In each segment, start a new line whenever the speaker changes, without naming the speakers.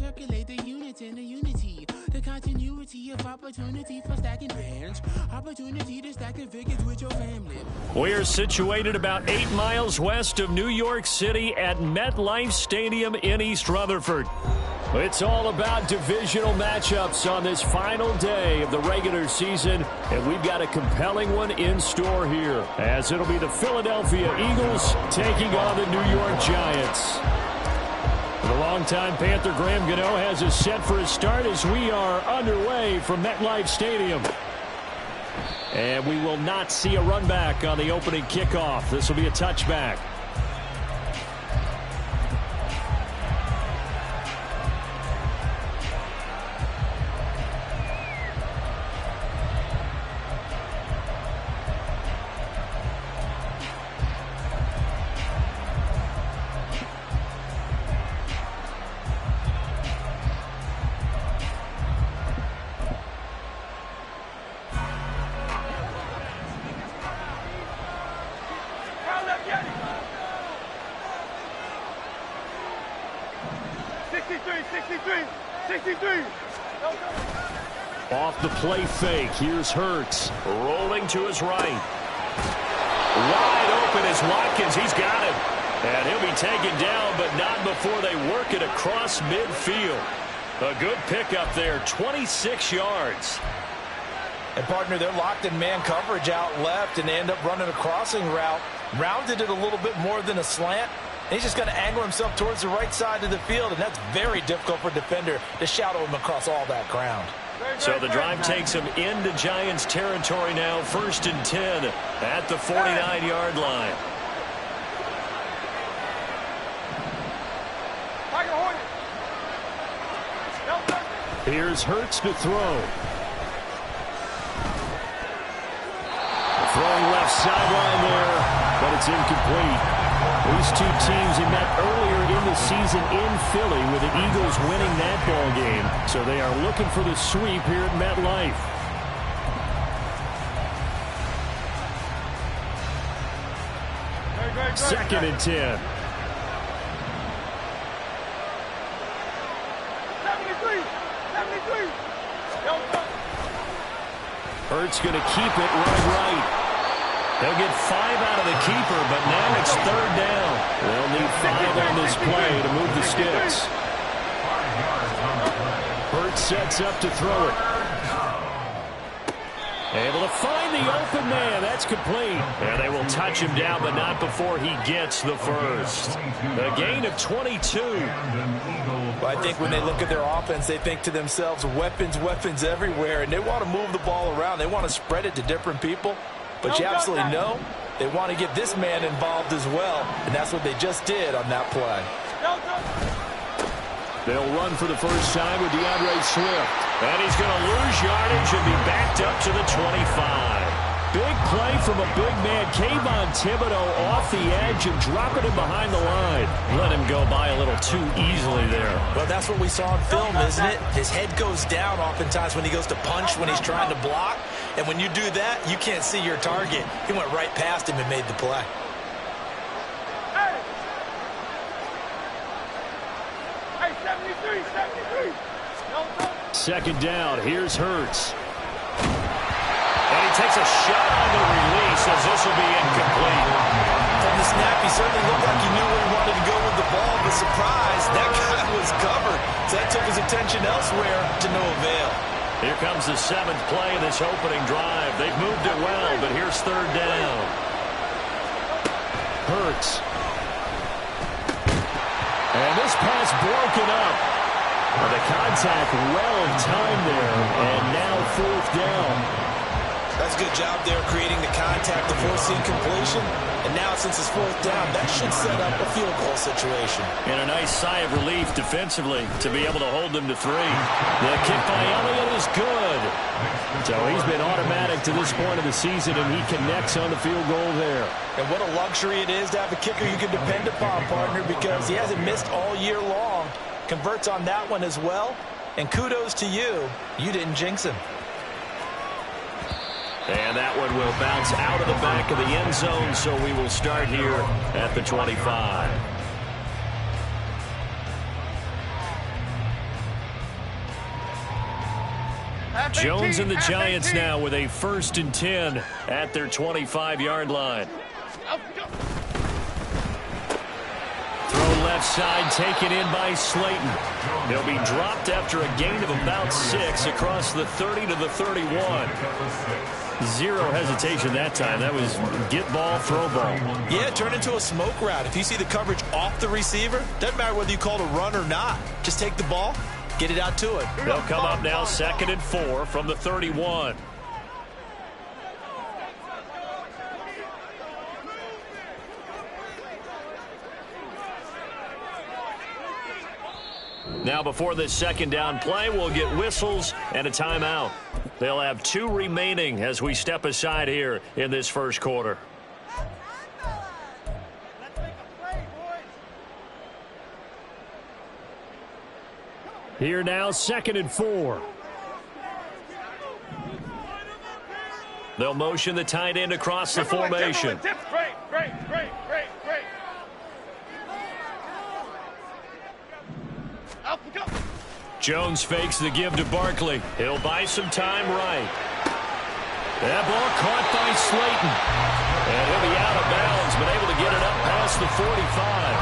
circulate the units and the unity, the continuity of opportunity for stacking bands, opportunity to stack the figures with your family.
We're situated about 8 miles west of New York City at MetLife Stadium in East Rutherford. It's all about divisional matchups on this final day of the regular season, and we've got a compelling one in store here, as it'll be the Philadelphia Eagles taking on the New York Giants. The longtime Panther Graham Gano has us set for a start as we are underway from MetLife Stadium. And we will not see a run back on the opening kickoff. This will be a touchback. Off the play fake, here's Hurts, rolling to his right. Wide open is Watkins, he's got him. And he'll be taken down, but not before they work it across midfield. A good pickup there, 26 yards.
And partner, they're locked in man coverage out left, and they end up running a crossing route. Rounded it a little bit more than a slant. He's just going to angle himself towards the right side of the field, and that's very difficult for a defender to shadow him across all that ground.
So the drive takes him into Giants territory now, 1st and 10 at the 49-yard line. Here's Hurts to throw. Throwing left sideline there, but it's incomplete. These two teams had met earlier in the season in Philly with the Eagles winning that ball game. So they are looking for the sweep here at MetLife. Second and 10.
73.
Hurts going to keep it right. They'll get 5 out of the keeper, but now it's 3rd down. They'll need 5 on this play to move the sticks. Hurts sets up to throw it. Able to find the open man. That's complete. And they will touch him down, but not before he gets the first. A gain of 22.
Well, I think when they look at their offense, they think to themselves, weapons everywhere, and they want to move the ball around. They want to spread it to different people. But you absolutely know they want to get this man involved as well, and that's what they just did on that play.
They'll run for the first time with DeAndre Swift. And he's going to lose yardage and be backed up to the 25. Big play from a big man. Kayvon Thibodeaux off the edge and dropping him behind the line. Let him go by a little too easily there.
Well, that's what we saw in film, isn't it? His head goes down oftentimes when he goes to punch, when he's trying to block. And when you do that, you can't see your target. He went right past him and made the play.
Hey, 73.
Second down. Here's Hurts. And he takes a shot on the release as this will be incomplete.
From the snap, he certainly looked like he knew where he wanted to go with the ball. But surprise, that guy was covered. So that took his attention elsewhere to no avail.
Here comes the 7th play of this opening drive. They've moved it well, but here's 3rd down. Hurts. And this pass broken up. Well, the contact well timed there, and now 4th down.
That's a good job there creating the contact to force the incompletion. And now since it's 4th down, that should set up a field goal situation.
And a nice sigh of relief defensively to be able to hold them to 3. The kick by Elliott is good. So he's been automatic to this point of the season, and he connects on the field goal there.
And what a luxury it is to have a kicker you can depend upon, partner, because he hasn't missed all year long. Converts on that one as well. And kudos to you. You didn't jinx him.
And that one will bounce out of the back of the end zone, so we will start here at the 25. Jones and the Giants now with a 1st and 10 at their 25-yard line. Throw left side, taken in by Slayton. He'll be dropped after a gain of about 6 across the 30 to the 31. Zero hesitation that time. That was get ball, throw ball.
Yeah, turn into a smoke route. If you see the coverage off the receiver, doesn't matter whether you call it a run or not. Just take the ball, get it out to it.
They'll come up now 2nd and 4 from the 31. Now before this 2nd down play, we'll get whistles and a timeout. They'll have 2 remaining as we step aside here in this 1st quarter. Here now, 2nd and 4. They'll motion the tight end across the formation.
Great.
Jones fakes the give to Barkley. He'll buy some time right. That ball caught by Slayton. And he'll be out of bounds, but able to get it up past the 45.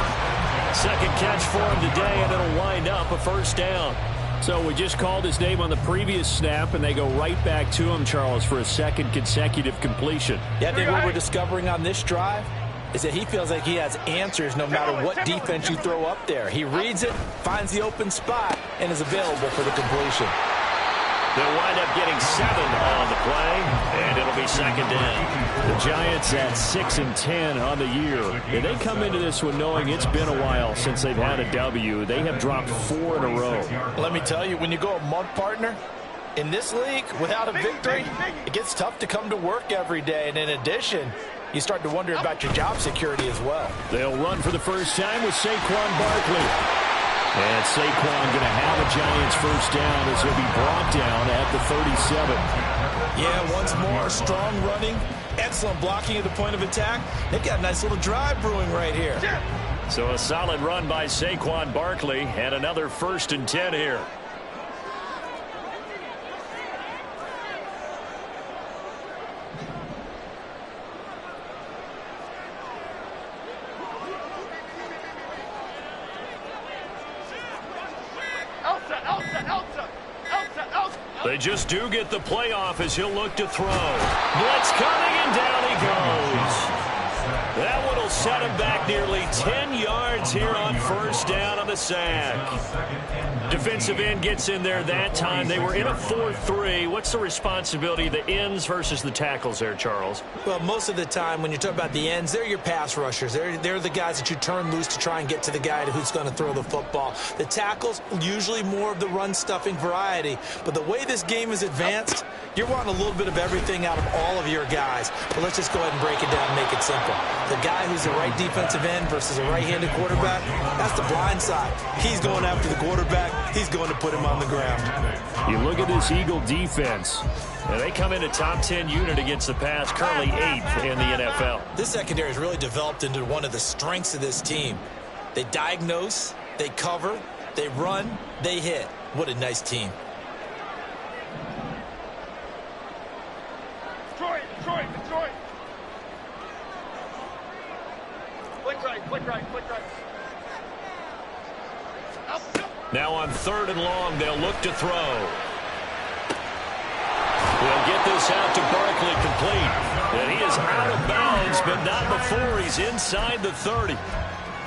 2nd catch for him today, and it'll wind up a 1st down. So we just called his name on the previous snap, and they go right back to him, Charles, for a 2nd consecutive completion.
Yeah, I think what we're discovering on this drive is that he feels like he has answers no matter what defense you throw up there. He reads it, finds the open spot, and is available for the completion.
They'll wind up getting 7 on the play, and it'll be 2nd down. The Giants at 6 and 10 on the year. And they come into this one knowing it's been a while since they've had a W. They have dropped 4 in a row.
Let me tell you, when you go a month, partner, in this league, without a victory, it gets tough to come to work every day. And in addition, you start to wonder about your job security as well.
They'll run for the first time with Saquon Barkley. And Saquon going to have a Giants 1st down as he'll be brought down at the 37.
Yeah, once more, strong running, excellent blocking at the point of attack. They've got a nice little drive brewing right here.
So a solid run by Saquon Barkley and another 1st and 10 here. They just do get the playoff as he'll look to throw. Blitz coming, and down he goes. That one will set him back nearly 10 yards here on 1st down on the sack. Defensive end gets in there that time. They were in a 4-3. What's the responsibility of the ends versus the tackles there, Charles?
Well, most of the time when you talk about the ends, they're your pass rushers. They're the guys that you turn loose to try and get to the guy who's going to throw the football. The tackles, usually more of the run-stuffing variety. But the way this game is advanced, you're wanting a little bit of everything out of all of your guys. But let's just go ahead and break it down and make it simple. The guy who's the right defensive end versus a right-handed quarterback, that's the blind side. He's going after the quarterback. He's going to put him on the ground.
You look at this Eagle defense, and they come into top 10 unit against the pass, currently 8th in the NFL.
This secondary has really developed into one of the strengths of this team. They diagnose, they cover, they run, they hit. What a nice team.
Detroit. Click right.
Now on 3rd and long, they'll look to throw. They'll get this out to Barkley complete. And he is out of bounds, but not before he's inside the 30.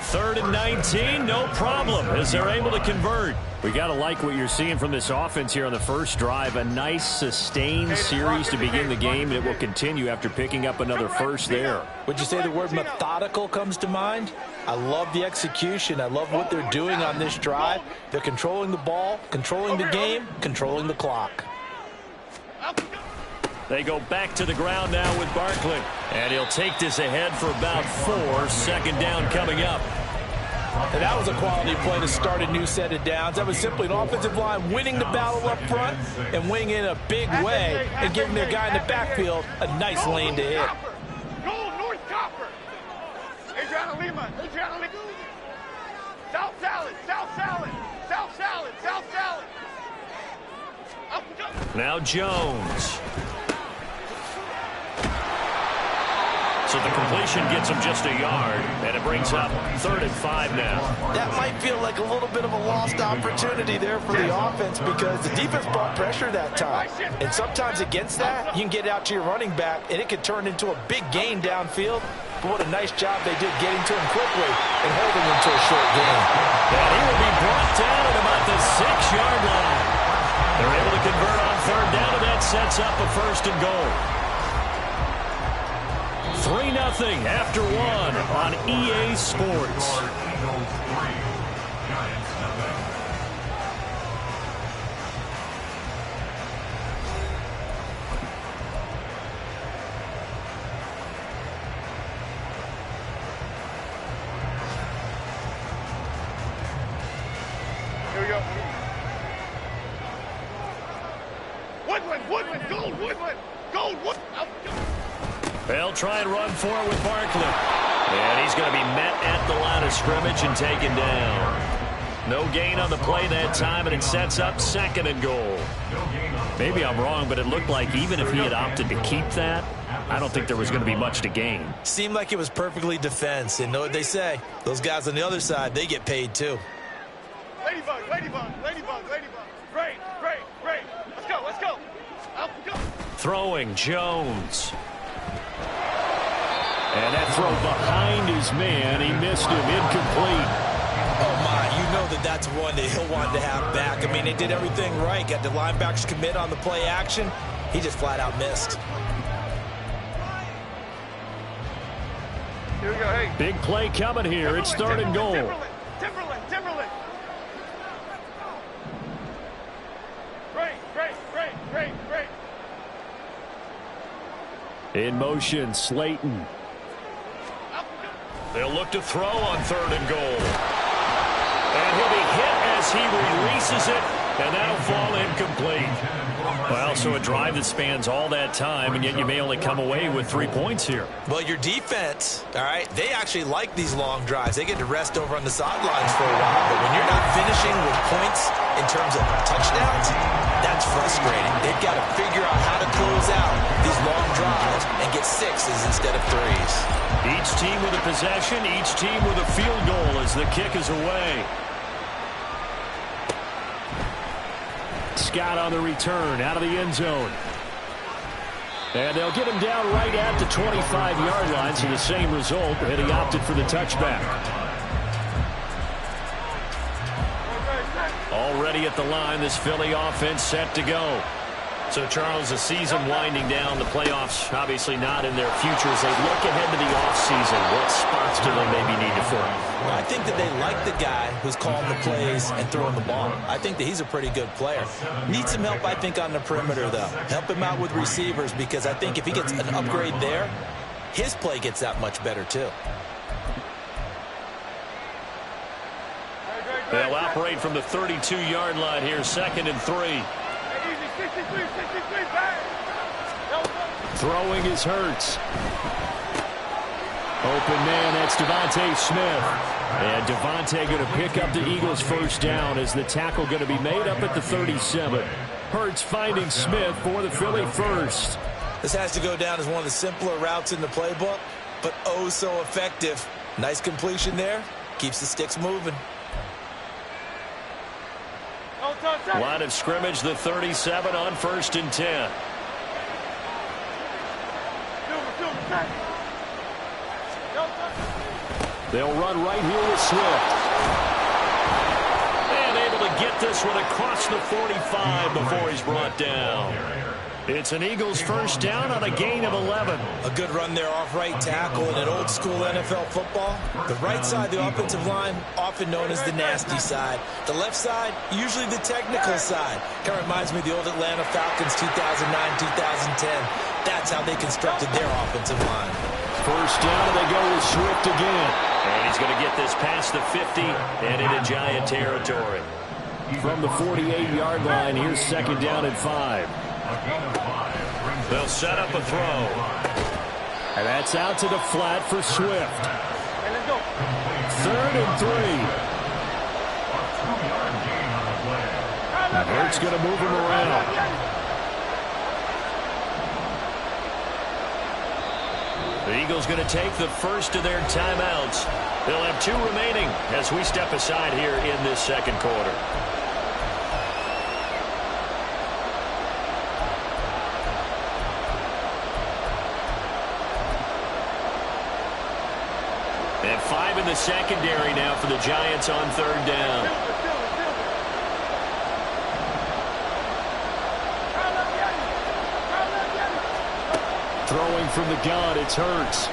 3rd and 19, no problem, as they're able to convert. We got to like what you're seeing from this offense here on the first drive. A nice, sustained series to begin the game, and it will continue after picking up another first there.
Would you say the word methodical comes to mind? I love the execution. I love what they're doing on this drive. They're controlling the ball, controlling the game, controlling the clock.
They go back to the ground now with Barkley. And he'll take this ahead for about 4. 2nd down coming up.
And that was a quality play to start a new set of downs. That was simply an offensive line winning the battle up front and winning in a big way and giving their guy in the backfield a nice lane to hit.
Go North Copper. Adriana Lima. South salad. Up and go.
Now Jones. So the completion gets him just a yard, and it brings up 3rd and 5 now.
That might feel like a little bit of a lost opportunity there for the offense because the defense brought pressure that time. And sometimes against that, you can get out to your running back, and it could turn into a big gain downfield. But what a nice job they did getting to him quickly and holding him to a short gain.
And he will be brought down at about the 6-yard line. They're able to convert on 3rd down, and that sets up a 1st and goal. 3-0 after 1 on EA Sports.
Here we go. Woodland, gold, Woodland, gold, Woodland.
They'll try and run for it with Barkley. And he's going to be met at the line of scrimmage and taken down. No gain on the play that time, and it sets up 2nd and goal. Maybe I'm wrong, but it looked like even if he had opted to keep that, I don't think there was going to be much to gain.
Seemed like it was perfectly defense. And know what they say? Those guys on the other side, they get paid too.
Ladybug. Great. Let's go. Out we go.
Throwing Jones. And that throw behind his man. He missed him. Incomplete.
Oh, my. You know that's one that he'll want to have back. I mean, they did everything right. Got the linebackers commit on the play action. He just flat out missed.
Here we go, hey.
Big play coming here. It's 3rd and goal.
Timberland. Great.
In motion, Slayton. They'll look to throw on 3rd and goal. And he'll be hit as he releases it, and that'll fall incomplete. Well, so a drive that spans all that time, and yet you may only come away with 3 points here.
Well, your defense, all right, they actually like these long drives. They get to rest over on the sidelines for a while. But when you're not finishing with points in terms of touchdowns, that's frustrating. They've got to figure out how to close out these long drives and get 6s instead of 3s.
Each team with a possession, each team with a field goal as the kick is away. Scott on the return out of the end zone. And they'll get him down right at the 25-yard line, so the same result, and he opted for the touchback. Already at the line, this Philly offense set to go. So, Charles, the season winding down, the playoffs obviously not in their future. As they look ahead to the offseason, what spots do they maybe need to fill?
Well, I think that they like the guy who's calling the plays and throwing the ball. I think that he's a pretty good player. Needs some help, I think, on the perimeter, though. Help him out with receivers, because I think if he gets an upgrade there, his play gets that much better, too.
They'll operate from the 32-yard line here, 2nd and 3. Throwing is Hurts. Open man, that's Devontae Smith. And Devontae going to pick up the Eagles' 1st down as the tackle going to be made up at the 37. Hurts finding Smith for the Philly 1st.
This has to go down as one of the simpler routes in the playbook, but oh so effective. Nice completion there. Keeps the sticks moving.
Line of scrimmage, the 37 on 1st and 10. They'll run right here with Swift. And able to get this one across the 45 before he's brought down. It's an Eagles 1st down on a gain of 11.
A good run there off right tackle in an old-school NFL football. The right side, the offensive line, often known as the nasty side. The left side, usually the technical side. Kind of reminds me of the old Atlanta Falcons 2009-2010. That's how they constructed their offensive line.
1st down, and they go with Swift again. And he's going to get this past the 50 and into Giant territory. From the 48-yard line, here's 2nd down and 5. They'll set up a throw. And that's out to the flat for Swift. 3rd and 3. Hurts going to move him around. The Eagles going to take the first of their timeouts. They'll have 2 remaining as we step aside here in this second quarter. And 5 in the secondary now for the Giants on 3rd down. Throwing from the gun, it's Hurts.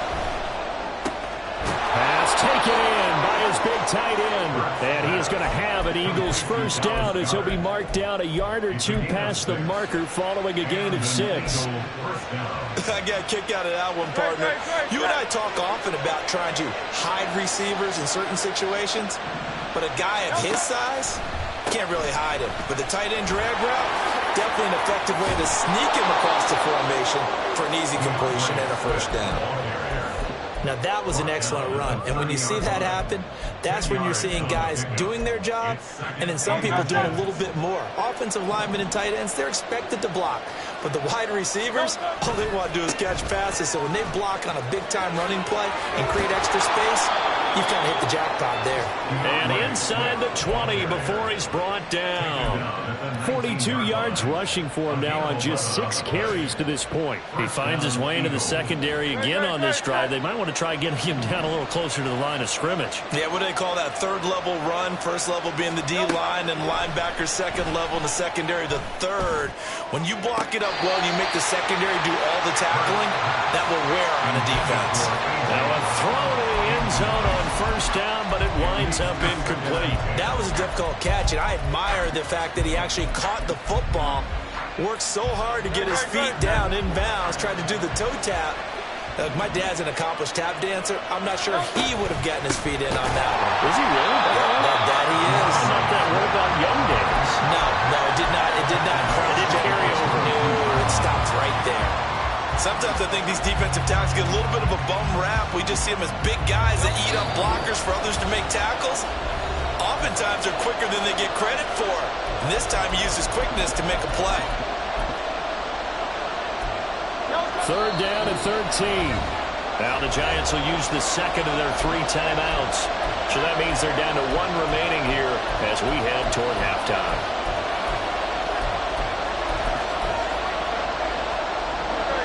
Pass taken in by his big tight end. And he is going to have an Eagles first down as he'll be marked down a yard or 2 past the marker following a gain of 6.
I got a kick out of that one, partner. You and I talk often about trying to hide receivers in certain situations, but a guy of his size can't really hide him. But the tight end drag route, definitely an effective way to sneak him across the formation for an easy completion and a first down. Now, that was an excellent run. And when you see that happen, that's when you're seeing guys doing their job and then some people doing a little bit more. Offensive linemen and tight ends, they're expected to block. But the wide receivers, all they want to do is catch passes. So when they block on a big-time running play and create extra space, you've kind of hit the jackpot there.
And inside the 20 before he's brought down. 42 yards rushing for him now on just 6 carries to this point. He finds his way into the secondary again on this drive. They might want to try getting him down a little closer to the line of scrimmage.
Yeah, what do they call that? 3rd level run. 1st level being the D-line and linebacker 2nd level, and the secondary the 3rd. When you block it up well, you make the secondary do all the tackling, that will wear on a defense.
Now a throw to the end zone on 1st down, but it winds up incomplete.
That was a difficult catch, and I admire the fact that he actually caught the football, worked so hard to get his feet down inbounds, tried to do the toe tap. My dad's an accomplished tap dancer. I'm not sure he would have gotten his feet in on that one.
Is he really?
That he is.
I'm not that worried about young days.
No, it did not. It did not.
It didn't carry over.
No, it stops right there. Sometimes I think these defensive tackles get a little bit of a bum rap. We just see them as big guys that eat up blockers for others to make tackles. Oftentimes they're quicker than they get credit for. And this time he used his quickness to make a play.
3rd down and 13. Now the Giants will use the 2nd of their 3 timeouts. So that means they're down to 1 remaining here as we head toward halftime.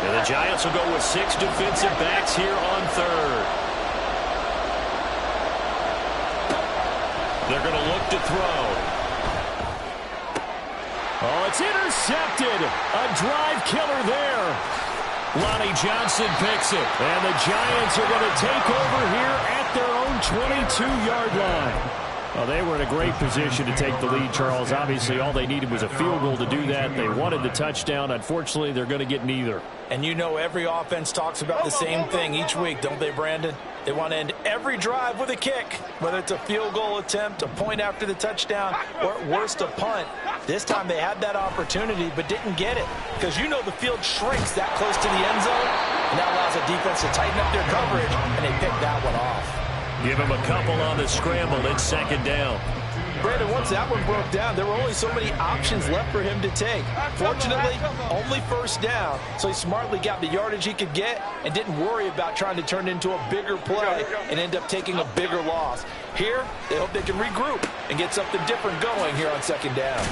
And the Giants will go with 6 defensive backs here on 3rd. They're going to look to throw. Oh, it's intercepted. A drive killer there. Lonnie Johnson picks it. And the Giants are going to take over here at their own 22-yard line. Well, they were in a great position to take the lead, Charles. Obviously, all they needed was a field goal to do that. They wanted the touchdown. Unfortunately, they're going to get neither.
And you know every offense talks about the same thing each week, don't they, Brandon? They want to end every drive with a kick, whether it's a field goal attempt, a point after the touchdown, or at worst a punt. This time they had that opportunity but didn't get it because you know the field shrinks that close to the end zone, and that allows the defense to tighten up their coverage, and they picked that one off.
Give him a couple on the scramble. It's 2nd down.
Brandon, once that one broke down, there were only so many options left for him to take. Fortunately, only 1st down, so he smartly got the yardage he could get and didn't worry about trying to turn it into a bigger play and end up taking a bigger loss. Here, they hope they can regroup and get something different going here on 2nd down.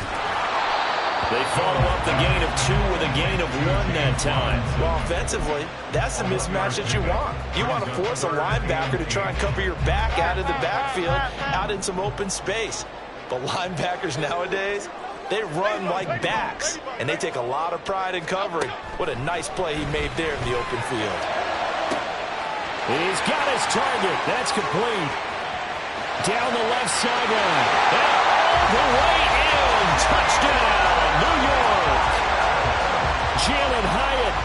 They follow up the gain of 2 with a gain of 1 that time.
Well, offensively, that's the mismatch that you want. You want to force a linebacker to try and cover your back out of the backfield, out in some open space. But linebackers nowadays, they run like backs, and they take a lot of pride in covering. What a nice play he made there in the open field.
He's got his target. That's complete. Down the left sideline. All the way in. Touchdown, New York. Jalen Hyatt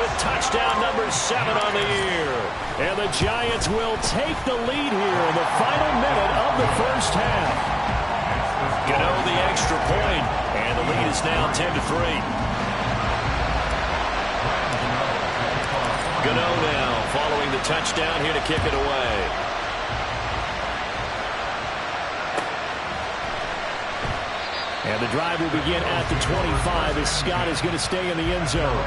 with touchdown number 7 on the year. And the Giants will take the lead here in the final minute of the first half. Gano the extra point, and the lead is now 10-3. Gano now following the touchdown here to kick it away. And the drive will begin at the 25 as Scott is going to stay in the end zone.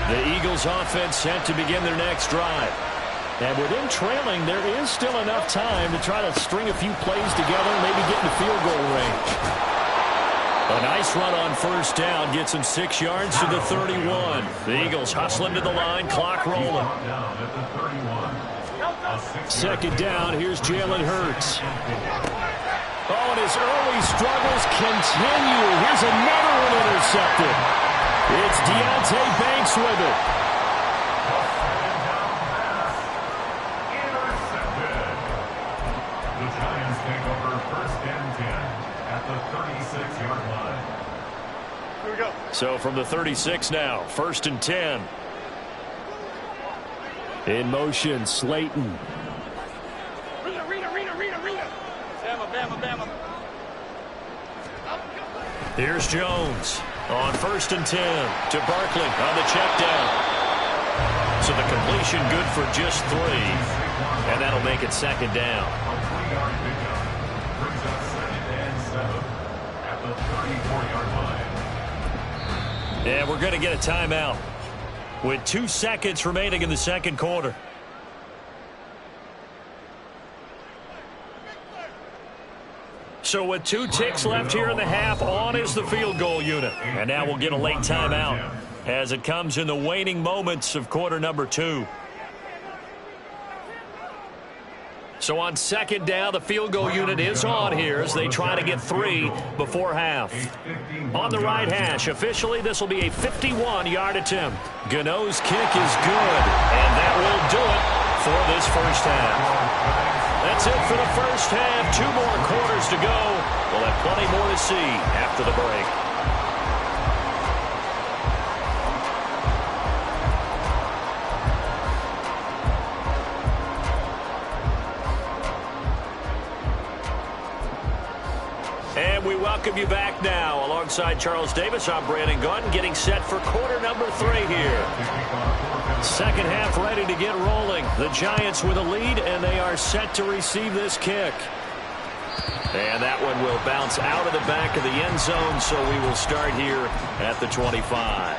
The Eagles offense set to begin their next drive. And with them trailing, there is still enough time to try to string a few plays together and maybe get into field goal range. A nice run on first down gets him 6 yards to the 31. The Eagles hustling to the line, clock rolling. Second down, here's Jalen Hurts. Oh, and his early struggles continue. Here's another one intercepted. It's Deonte Banks with it.
Intercepted. The Giants take over first and 10 at the 36-yard line.
Here we go.
So from the 36 now, first and 10. In motion, Slayton.
Bama.
Here's Jones on first and 10 to Barkley on the check down. So the completion good for just 3. And that'll make it second down.
A 3-yard pickup brings up second and 7 at the 34-yard line.
And we're going to get a timeout with 2 seconds remaining in the second quarter. So with 2 ticks left here in the half, on is the field goal unit. And now we'll get a late timeout as it comes in the waning moments of quarter number 2. So on second down, the field goal unit is on here as they try to get 3 before half. On the right hash, officially this will be a 51-yard attempt. Gano's kick is good, and that will do it for this first half. That's it for the first half. 2 more quarters to go. We'll have plenty more to see after the break. And we welcome you back now. Alongside Charles Davis, I'm Brandon Gaudin, getting set for quarter number 3 here. Second half ready to get rolling. The Giants with a lead, and they are set to receive this kick. And that one will bounce out of the back of the end zone, so we will start here at the 25.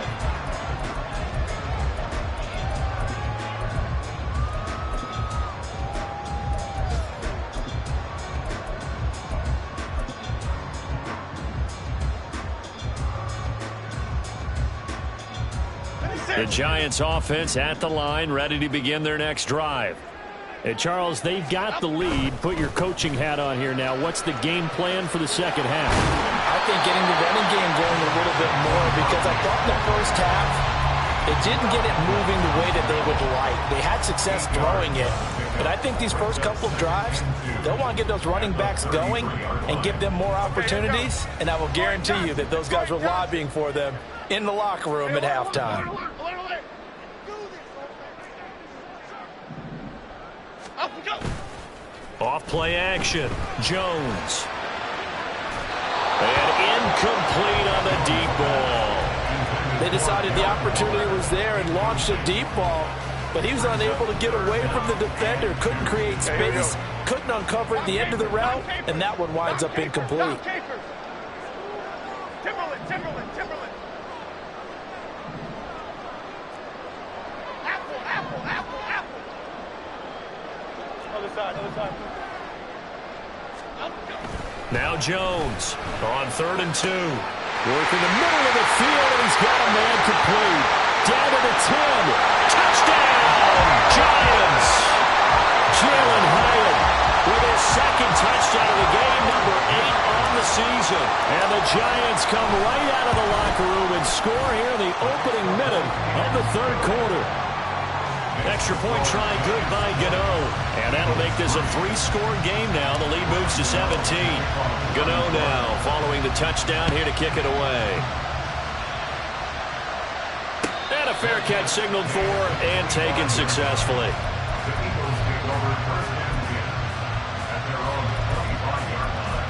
The Giants offense at the line, ready to begin their next drive. Hey, Charles, they've got the lead. Put your coaching hat on here now. What's the game plan for the second half?
I think getting the running game going a little bit more, because I thought in the first half it didn't get it moving the way that they would like. They had success throwing it, but I think these first couple of drives, they'll want to get those running backs going and give them more opportunities, and I will guarantee you that those guys were lobbying for them in the locker room at halftime.
Off play action. Jones. And incomplete on the deep ball.
They decided the opportunity was there and launched a deep ball, but he was unable to get away from the defender, couldn't create space, couldn't uncover the end of the route, and that one winds up incomplete.
Timberland. Apple. Other side.
Now Jones on 3rd and 2. Working the middle of the field, and he's got a man complete. Down to the 10. Touchdown, Giants. Jalen Hyatt with his second touchdown of the game, number 8 on the season. And the Giants come right out of the locker room and score here in the opening minute of the third quarter. Extra point try good by Gano. And that'll make this a 3-score game now. The lead moves to 17. Gano now following the touchdown here to kick it away. And a fair catch signaled for and taken successfully.
The Eagles take over first and 10 at their own 35-yard line.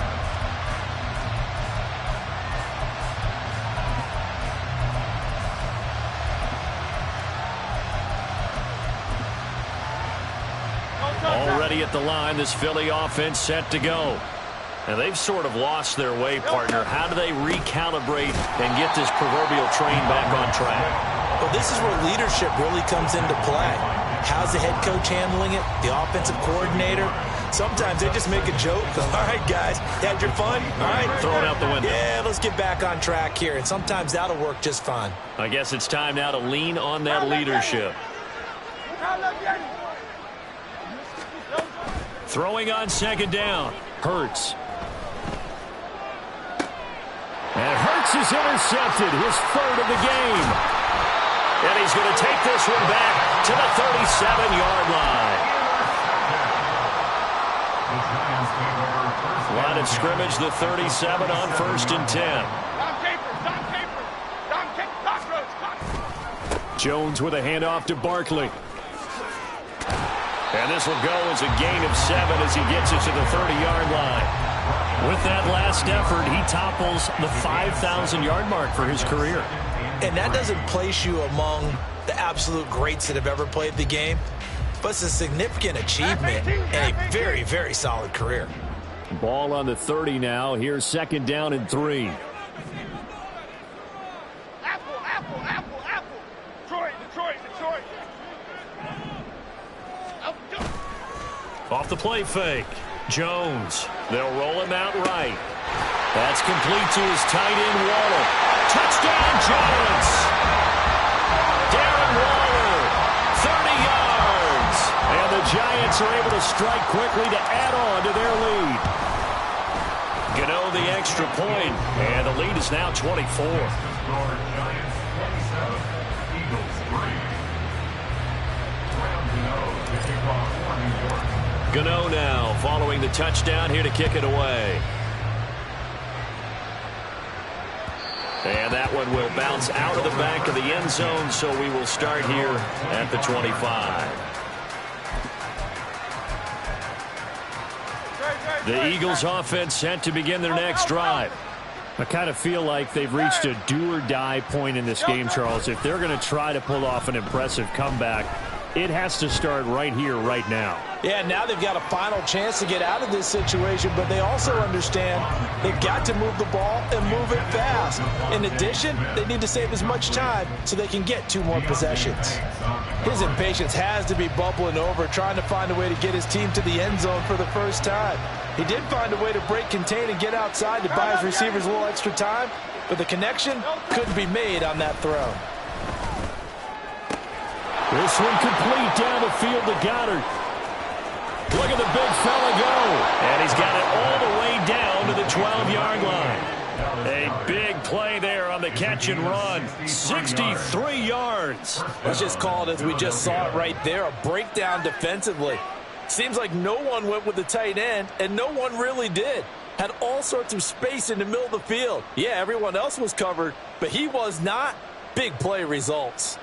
Already at the line, this Philly offense set to go. And they've sort of lost their way, partner. How do they recalibrate and get this proverbial train back on track?
Well, this is where leadership really comes into play. How's the head coach handling it? The offensive coordinator? Sometimes they just make a joke. All right, guys, had your fun? All right.
Throw it out the window.
Yeah, let's get back on track here. And sometimes that'll work just fine.
I guess it's time now to lean on that leadership. Throwing on second down. Hurts. And Hurts is intercepted, his third of the game. And he's going to take this one back to the 37-yard line. Line of scrimmage, the 37 on 1st and 10. Jones with a handoff to Barkley. And this will go as a gain of 7 as he gets it to the 30-yard line. With that last effort, he topples the 5,000-yard mark for his career.
And that doesn't place you among the absolute greats that have ever played the game, but it's a significant achievement and a very, very solid career.
Ball on the 30 now. Here's second down and 3. Off the play fake. Jones. They'll roll him out right. That's complete to his tight end, Waller. Touchdown, Giants! Darren Waller, 30 yards. And the Giants are able to strike quickly to add on to their lead. Gano the extra point, and the lead is now 24. Gano now following the touchdown here to kick it away. And that one will bounce out of the back of the end zone, so we will start here at the 25. The Eagles offense set to begin their next drive. I kind of feel like they've reached a do-or-die point in this game, Charles. If they're going to try to pull off an impressive comeback, it has to start right here, right now.
Yeah, now they've got a final chance to get out of this situation, but they also understand they've got to move the ball and move it fast. In addition, they need to save as much time so they can get 2 more possessions. His impatience has to be bubbling over, trying to find a way to get his team to the end zone for the first time. He did find a way to break contain and get outside to buy his receivers a little extra time, but the connection couldn't be made on that throw.
This one complete down the field to Goddard. Look at the big fella go. And he's got it all the way down to the 12-yard line. A big play there on the catch and run. 63 yards.
Let's just call it as we just saw it right there, a breakdown defensively. Seems like no one went with the tight end, and no one really did. Had all sorts of space in the middle of the field. Yeah, everyone else was covered, but he was not. Big play results.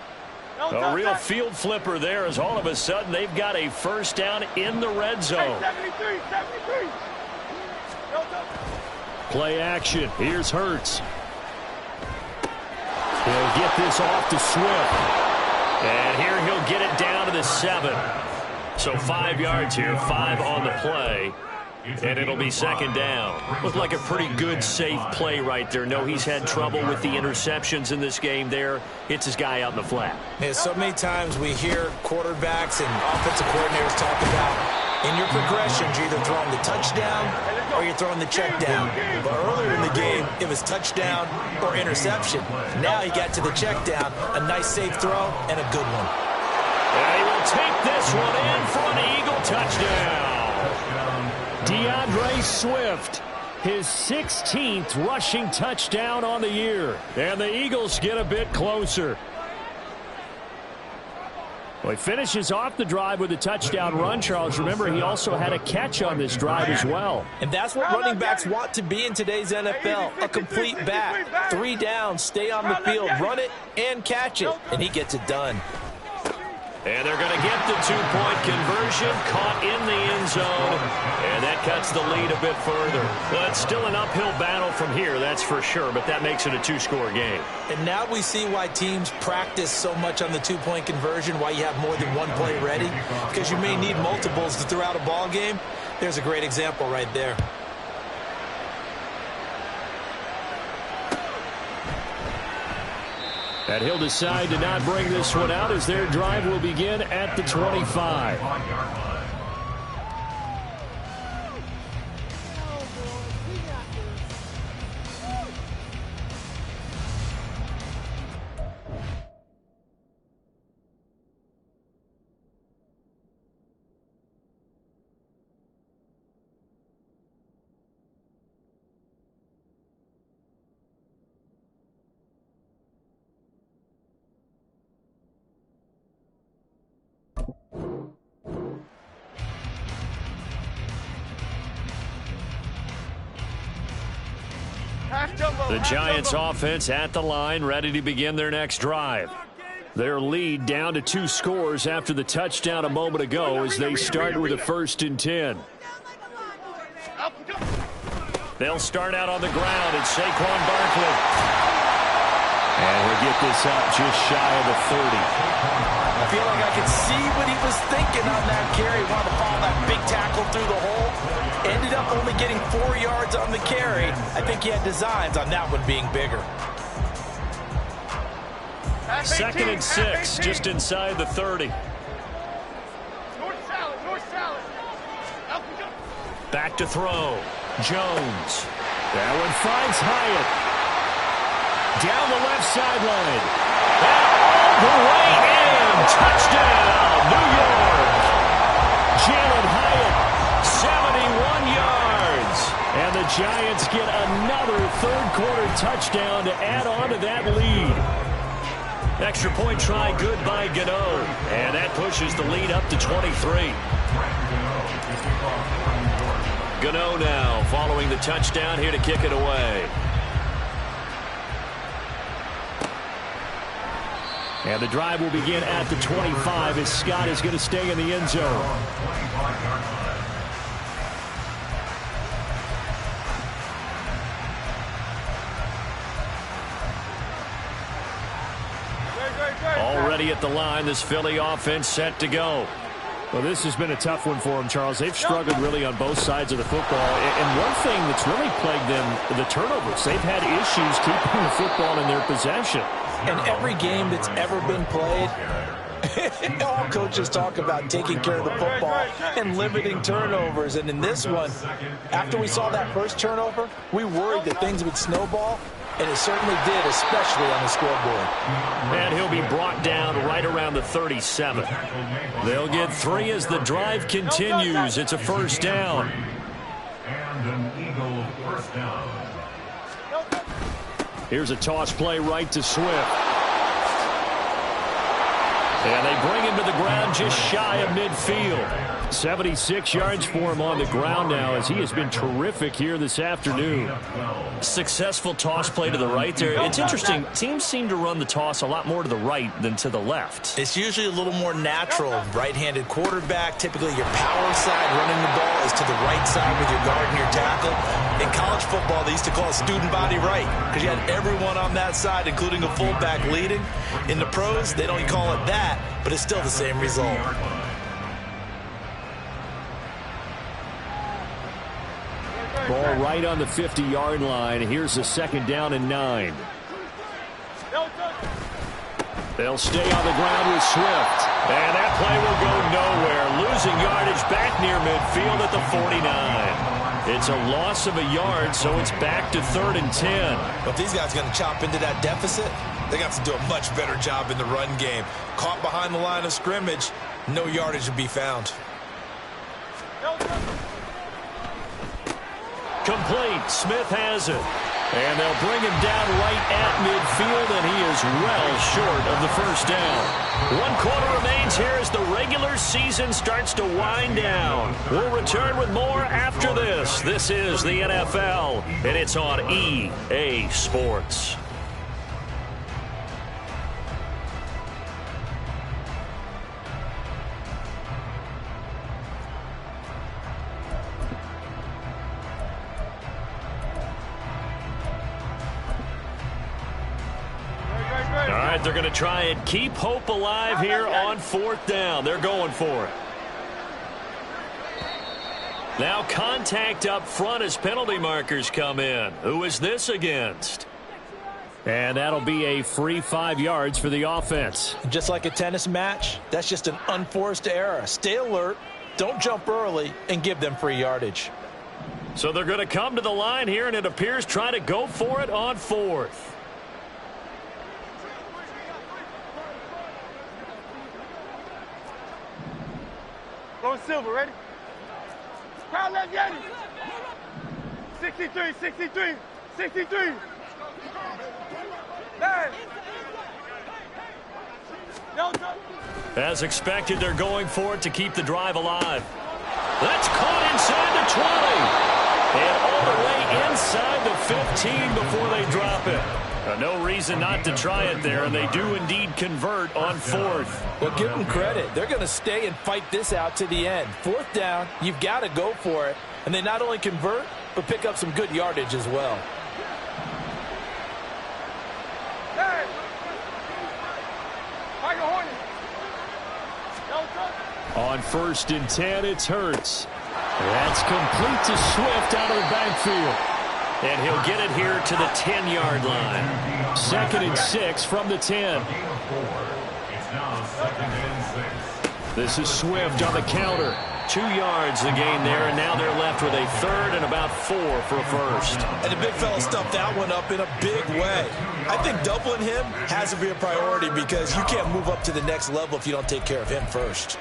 A real field flipper there as all of a sudden they've got a first down in the red zone.
73.
Play action. Here's Hurts. He'll get this off to Swift. And here he'll get it down to the 7. So 5 yards here, 5 on the play. And it'll be second down. Looked like a pretty good, safe play right there. No, he's had trouble with the interceptions in this game there. It's his guy out in the flat.
Yeah, so many times we hear quarterbacks and offensive coordinators talk about in your progressions, you're either throwing the touchdown or you're throwing the check down. But earlier in the game, it was touchdown or interception. Now he got to the check down, a nice safe throw, and a good one.
And he will take this one in for an Eagle touchdown. DeAndre Swift, his 16th rushing touchdown on the year. And the Eagles get a bit closer. Well, he finishes off the drive with a touchdown run, Charles. Remember, he also had a catch on this drive as well.
And that's what running backs want to be in today's NFL, a complete back. 3 downs, stay on the field, run it, and catch it. And he gets it done.
And they're going to get the 2-point conversion, caught in the end zone, and that cuts the lead a bit further. Well, it's still an uphill battle from here, that's for sure, but that makes it a 2-score game.
And now we see why teams practice so much on the 2-point conversion, why you have more than one play ready, because you may need multiples to throw out a ball game. There's a great example right there.
And he'll decide to not bring this one out as their drive will begin at the 25. The Giants offense at the line, ready to begin their next drive. Their lead down to 2 scores after the touchdown a moment ago as they start with a 1st and 10. They'll start out on the ground, and Saquon Barkley. And he'll get this up just shy of the 30.
I feel like I could see what he was thinking on that carry. He wanted to follow that big tackle through the hole. Ended up only getting 4 yards on the carry. I think he had designs on that one being bigger.
2nd and 6, just inside the 30.
North salad.
Back to throw. Jones. That one finds Hyatt. Down the left sideline. And all the way in. Touchdown, New York. Jalen Hyatt, 71 yards. And the Giants get another 3rd-quarter touchdown to add on to that lead. Extra point try good by Gano. And that pushes the lead up to 23. Gano now following the touchdown here to kick it away. And the drive will begin at the 25 as Scott is going to stay in the end zone. Already at the line, this Philly offense set to go.
Well, this has been a tough one for them, Charles. They've struggled really on both sides of the football. And one thing that's really plagued them, the turnovers. They've had issues keeping the football in their possession.
In every game that's ever been played, all coaches talk about taking care of the football and limiting turnovers. And in this one, after we saw that first turnover, we worried that things would snowball. And it certainly did, especially on the scoreboard.
And he'll be brought down right around the 37. They'll get 3 as the drive continues. It's a 1st down.
And an Eagle 1st down.
Here's a toss play right to Swift. And they bring him to the ground just shy of midfield. 76 yards for him on the ground now as he has been terrific here this afternoon. Successful toss play to the right there. It's interesting. Teams seem to run the toss a lot more to the right than to the left.
It's usually a little more natural. Right-handed quarterback, typically your power side running the ball is to the right side with your guard and your tackle. In college football, they used to call it student body right because you had everyone on that side, including a fullback leading. In the pros, they don't call it that, but it's still the same result.
Ball right on the 50-yard line. Here's a 2nd down and 9. They'll stay on the ground with Swift. And that play will go nowhere. Losing yardage back near midfield at the 49. It's a loss of a yard, so it's back to 3rd and 10.
But if these guys are going to chop into that deficit, they got to do a much better job in the run game. Caught behind the line of scrimmage, no yardage to be found.
Complete. Smith has it. And they'll bring him down right at midfield, and he is well short of the 1st down. 1 quarter remains here as the regular season starts to wind down. We'll return with more after this. This is the NFL, and it's on EA Sports. They're going to try and keep hope alive here on 4th down. They're going for it. Now contact up front as penalty markers come in. Who is this against? And that'll be a free 5 yards for the offense.
Just like a tennis match, that's just an unforced error. Stay alert, don't jump early, and give them free yardage.
So they're going to come to the line here, and it appears try to go for it on 4th.
Go Silver, ready? Crowd left, Yeti. 63, 63, 63. Hey.
As expected, they're going for it to keep the drive alive. That's caught inside the 20. And all the way inside the 15 before they drop it. No reason not to try it there, and they do indeed convert on 4th.
Well, give them credit. They're going to stay and fight this out to the end. 4th down, you've got to go for it. And they not only convert, but pick up some good yardage as well.
Hey! Michael Hornet.
On 1st and 10, it's Hurts. That's complete to Swift out of the backfield. And he'll get it here to the 10-yard line. 2nd and 6 from the 10.
It's now 2nd and 6.
This is Swift on the counter. 2 yards the gain there, and now they're left with a 3rd and about 4 for a first.
And the big fella stuffed that one up in a big way. I think doubling him has to be a priority because you can't move up to the next level if you don't take care of him first.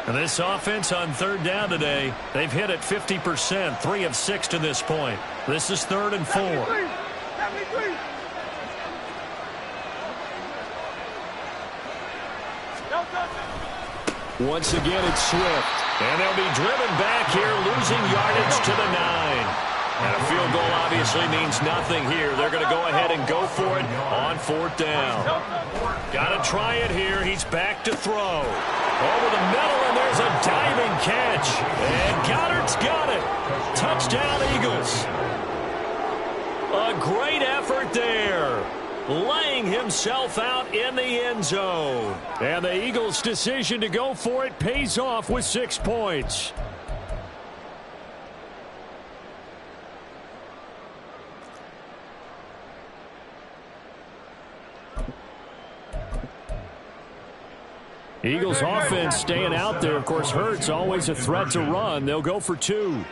And this offense on 3rd down today, they've hit it 50%, 3 of 6 to this point. This is 3rd and 4.
73.
Once again, it's Swift. And they'll be driven back here, losing yardage to the 9. And a field goal obviously means nothing here. They're going to go ahead and go for it on 4th down. Got to try it here. He's back to throw. Over the middle, and there's a diving catch. And Goddard's got it. Touchdown, Eagles. A great effort there. Laying himself out in the end zone. And the Eagles' decision to go for it pays off with 6 points. Eagles offense staying out there. Of course, Hurts always a threat to run. They'll go for 2.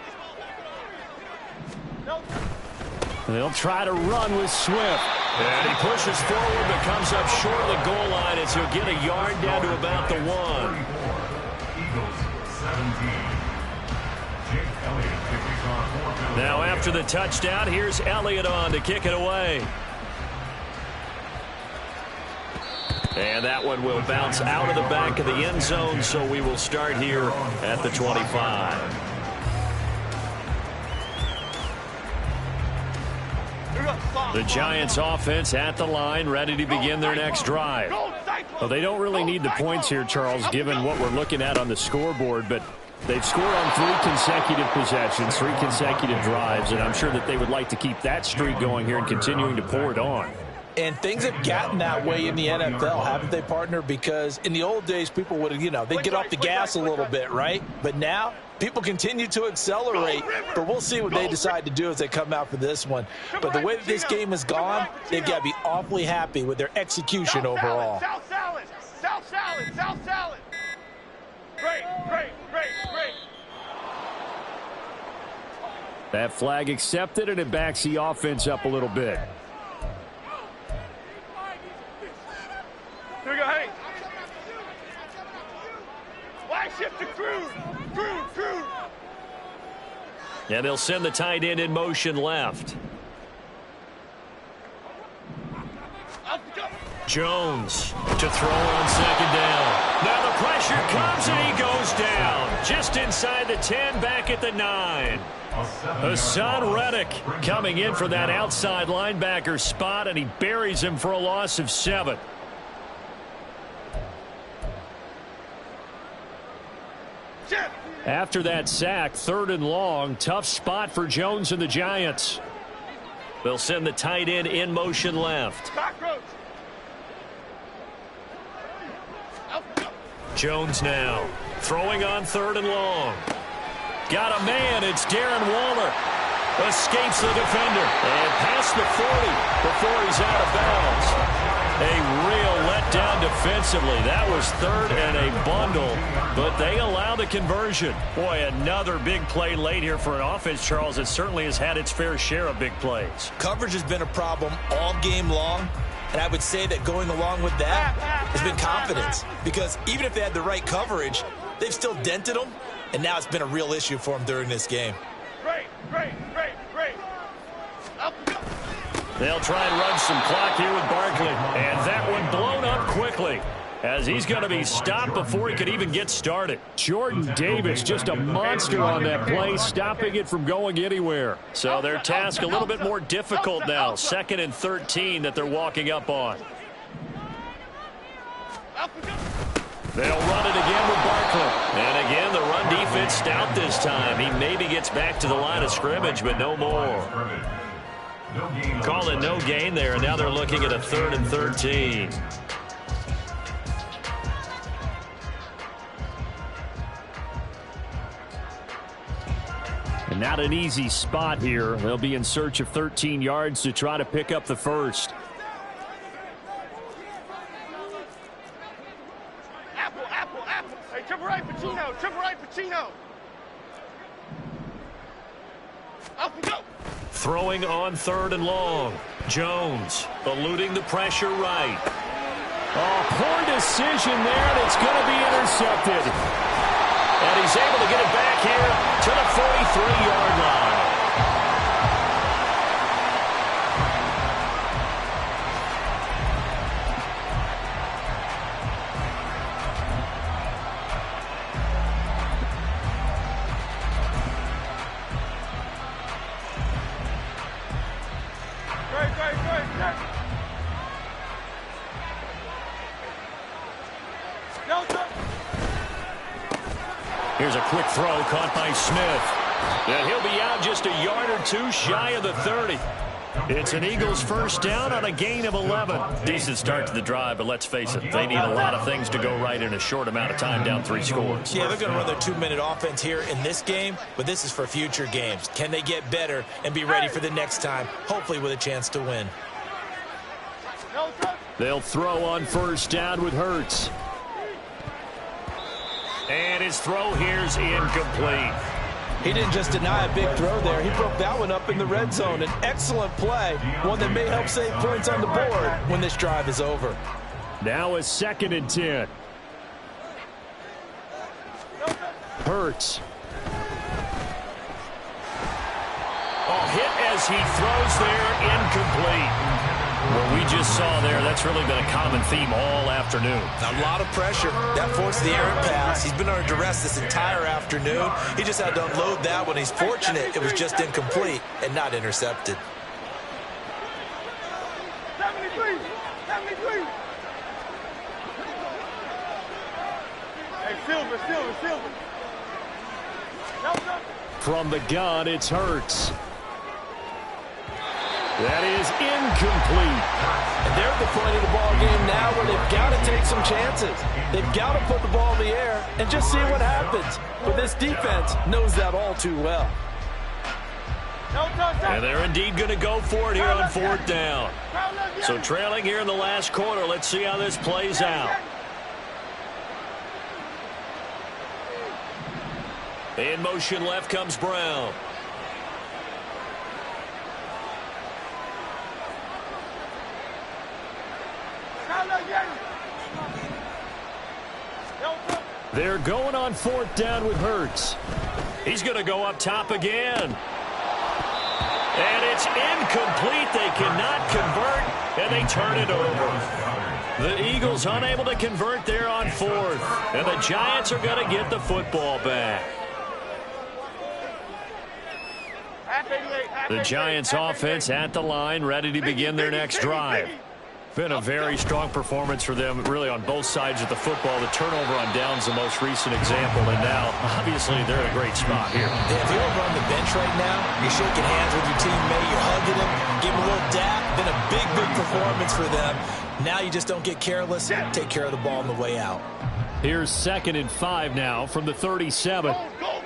They'll try to run with Swift. And he pushes forward but comes up short of the goal line as he'll get a yard down to about the 1.
Eagles 17. Jake Elliott kicking off 4th.
Now after the touchdown, here's Elliott on to kick it away. And that one will bounce out of the back of the end zone, so we will start here at the 25. The Giants offense at the line, ready to begin their next drive. Well, they don't really need the points here, Charles, given what we're looking at on the scoreboard, but they've scored on 3 consecutive possessions, 3 consecutive drives, and I'm sure that they would like to keep that streak going here and continuing to pour it on.
And things have gotten that way in the NFL, haven't they, partner? Because in the old days, people would, they'd get off the gas a little bit, right? But now, people continue to accelerate, but we'll see what they decide to do as they come out for this one. But the way that this game has gone, they've got to be awfully happy with their execution overall.
South salad, South salad, South salad. Great.
That flag accepted, and it backs the offense up a little bit.
Here we go, hey. Flag shift to Cruz.
And they'll send the tight end in motion left. Jones to throw on 2nd down. Now the pressure comes and he goes down. Just inside the 10, back at the 9. Hassan Reddick coming in for that outside linebacker spot, and he buries him for a loss of 7. After that sack, 3rd and long, tough spot for Jones and the Giants. They'll send the tight end in motion left. Jones now. Throwing on 3rd and long. Got a man. It's Darren Waller. Escapes the defender. And past the 40 before he's out of bounds. A real letdown defensively. That was 3rd and a bundle, but they allow the conversion. Boy, another big play late here for an offense, Charles. It certainly has had its fair share of big plays.
Coverage has been a problem all game long, and I would say that going along with that has been confidence, because even if they had the right coverage, they've still dented them, and now it's been a real issue for them during this game.
Great.
They'll try and run some clock here with Barkley. And that one blown up quickly, as he's going to be stopped before he could even get started.
Jordan Davis, just a monster on that play, stopping it from going anywhere.
So their task a little bit more difficult now. 2nd and 13 that they're walking up on. They'll run it again with Barkley. And again, the run defense stout this time. He maybe gets back to the line of scrimmage, but no more. Call it no gain there, and now they're looking at a 3rd and 13.
And not an easy spot here. They'll be in search of 13 yards to try to pick up the first.
Apple. Hey, triple right, Pacino. Up and go.
Throwing on 3rd and long. Jones eluding the pressure right.
Oh, poor decision there, and it's going to be intercepted.
And he's able to get it back here to the 43-yard line. Here's a quick throw caught by Smith. And he'll be out just a yard or two shy of the 30. It's an Eagles first down on a gain of 11. Decent start to the drive, but let's face it, they need a lot of things to go right in a short amount of time, down 3 scores.
Yeah, they're going to run their 2-minute offense here in this game, but this is for future games. Can they get better and be ready for the next time, hopefully with a chance to win?
They'll throw on first down with Hurts.
And his throw here's incomplete.
He didn't just deny a big throw there. He broke that one up in the red zone. An excellent play, one that may help save points on the board when this drive is over.
Now a 2nd and 10. Hurts.
Oh, hit as he throws there, incomplete. What we just saw there, that's really been a common theme all afternoon.
A lot of pressure. That forced the errant pass. He's been under duress this entire afternoon. He just had to unload that one. He's fortunate it was just incomplete and not intercepted.
73. Hey, Silver.
From the gun, it's Hurts. That is incomplete.
And they're at the point of the ball game now where they've got to take some chances. They've got to put the ball in the air and just see what happens. But this defense knows that all too well.
And they're indeed going to go for it here on 4th down. So trailing here in the last quarter. Let's see how this plays out. In motion left comes Brown.
They're going on 4th down with Hurts.
He's going to go up top again. And it's incomplete. They cannot convert, and they turn it over. The Eagles unable to convert there on 4th. And the Giants are going to get the football back. The Giants offense at the line, ready to begin their next drive. Been a very strong performance for them, really, on both sides of the football. The turnover on downs, the most recent example, and now, obviously, they're in a great spot here.
Yeah, if you're over on the bench right now, you're shaking hands with your teammate, you're hugging him, give him a little dap. Been a big performance for them. Now you just don't get careless. Take care of the ball on the way out.
Here's 2nd and 5 now from the 37.
Go,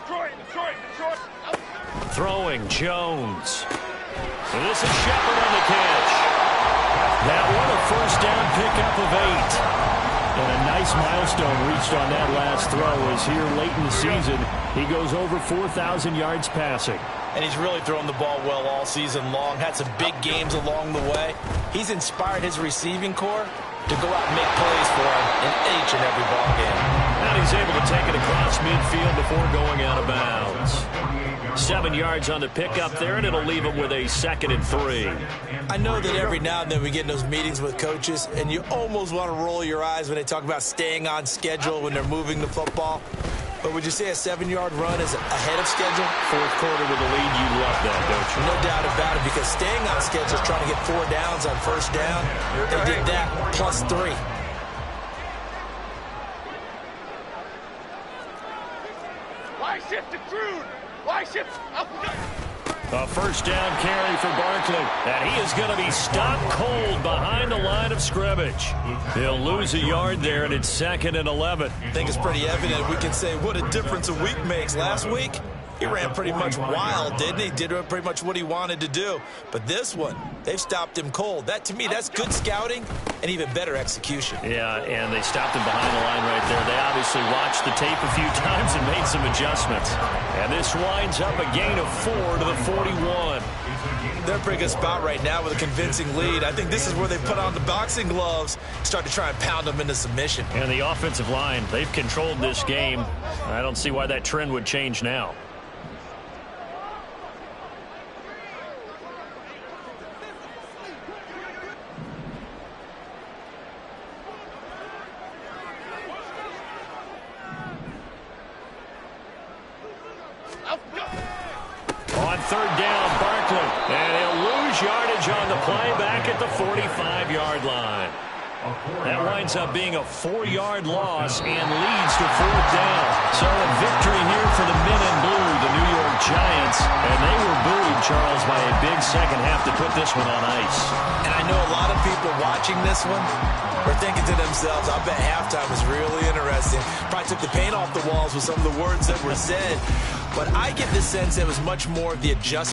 Detroit.
Throwing Jones. And this is Shepard on the catch. That one a first down pickup of 8. And a nice milestone reached on that last throw as here late in the season he goes over 4,000 yards passing.
And he's really thrown the ball well all season long. Had some big games along the way. He's inspired his receiving corps to go out and make plays for him in each and every ball game.
And he's able to take it across midfield before going out of bounds. 7 yards on the pickup there, and it'll leave him with a 2nd and 3.
I know that every now and then we get in those meetings with coaches, and you almost want to roll your eyes when they talk about staying on schedule when they're moving the football. But would you say a 7-yard run is ahead of schedule?
Fourth quarter with a lead, you love that, don't you?
No doubt about it, because staying on schedule is trying to get 4 downs on first down. They did that plus 3.
Why shift to Crude? Why shift?
A first down carry for Barkley. And he is going to be stopped cold behind the line of scrimmage. He'll lose a yard there, and it's 2nd and 11.
I think it's pretty evident. We can say what a difference a week makes. Last week, he ran pretty much wild, didn't he? Did pretty much what he wanted to do. But this one, they've stopped him cold. That, to me, that's good scouting and even better execution.
Yeah, and they stopped him behind the line right there. They obviously watched the tape a few times and made some adjustments. And this winds up a gain of 4 to the 41.
They're in a pretty good spot right now with a convincing lead. I think this is where they put on the boxing gloves, start to try and pound them into submission.
And the offensive line, they've controlled this game. I don't see why that trend would change now. On 3rd down, Barkley. And he'll lose yardage on the play back at the 45-yard line. That winds up being a 4-yard loss and leads to 4th down. So a victory here for the men in blue, the New York Giants. And they were buoyed, Charles, by a big second half to put this one on ice.
And I know a lot of people watching this one are thinking to themselves, I bet halftime was really interesting. Probably took the paint off the walls with some of the words that were said. But I get the sense it was much more of the adjustment.